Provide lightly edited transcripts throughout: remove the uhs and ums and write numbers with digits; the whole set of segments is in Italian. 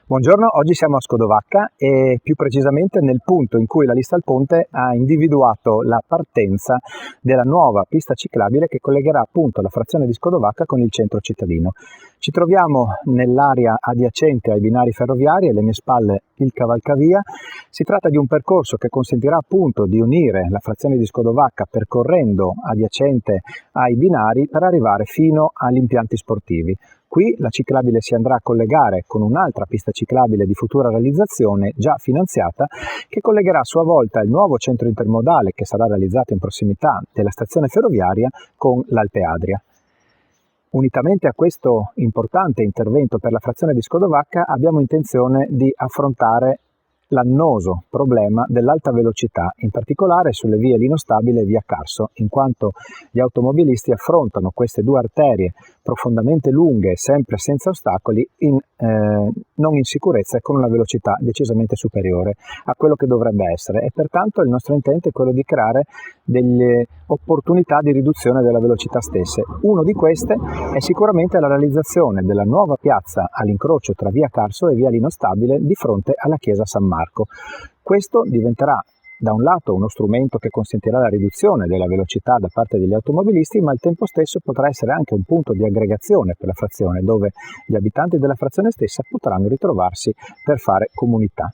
Buongiorno, oggi siamo a Scodovacca e più precisamente nel punto in cui la Lista al Ponte ha individuato la partenza della nuova pista ciclabile che collegherà appunto la frazione di Scodovacca con il centro cittadino. Ci troviamo nell'area adiacente ai binari ferroviari, alle mie spalle il cavalcavia. Si tratta di un percorso che consentirà appunto di unire la frazione di Scodovacca percorrendo adiacente ai binari per arrivare fino agli impianti sportivi. Qui la ciclabile si andrà a collegare con un'altra pista ciclabile di futura realizzazione già finanziata che collegherà a sua volta il nuovo centro intermodale che sarà realizzato in prossimità della stazione ferroviaria con l'Alpe Adria. Unitamente a questo importante intervento per la frazione di Scodovacca abbiamo intenzione di affrontare l'annoso problema dell'alta velocità, in particolare sulle vie Lino Stabile e via Carso, in quanto gli automobilisti affrontano queste due arterie profondamente lunghe e sempre senza ostacoli non in sicurezza e con una velocità decisamente superiore a quello che dovrebbe essere, e pertanto il nostro intento è quello di creare delle opportunità di riduzione della velocità stesse. Uno di queste è sicuramente la realizzazione della nuova piazza all'incrocio tra via Carso e via Lino Stabile di fronte alla chiesa San Marco. Questo diventerà da un lato uno strumento che consentirà la riduzione della velocità da parte degli automobilisti, ma al tempo stesso potrà essere anche un punto di aggregazione per la frazione, dove gli abitanti della frazione stessa potranno ritrovarsi per fare comunità.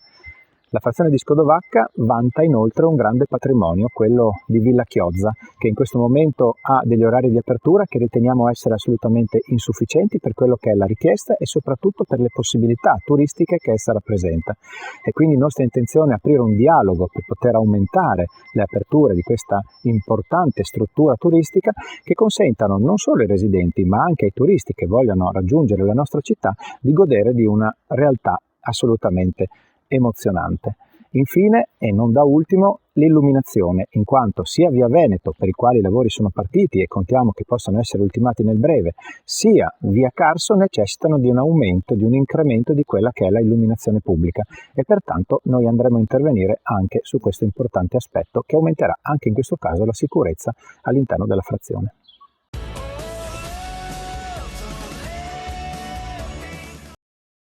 La frazione di Scodovacca vanta inoltre un grande patrimonio, quello di Villa Chiozza, che in questo momento ha degli orari di apertura che riteniamo essere assolutamente insufficienti per quello che è la richiesta e soprattutto per le possibilità turistiche che essa rappresenta. E quindi nostra intenzione è aprire un dialogo per poter aumentare le aperture di questa importante struttura turistica che consentano non solo ai residenti ma anche ai turisti che vogliano raggiungere la nostra città di godere di una realtà assolutamente emozionante. Infine, e non da ultimo, l'illuminazione, in quanto sia via Veneto, per i quali i lavori sono partiti e contiamo che possano essere ultimati nel breve, sia via Carso necessitano di un aumento, di un incremento di quella che è la illuminazione pubblica, e pertanto noi andremo a intervenire anche su questo importante aspetto che aumenterà anche in questo caso la sicurezza all'interno della frazione.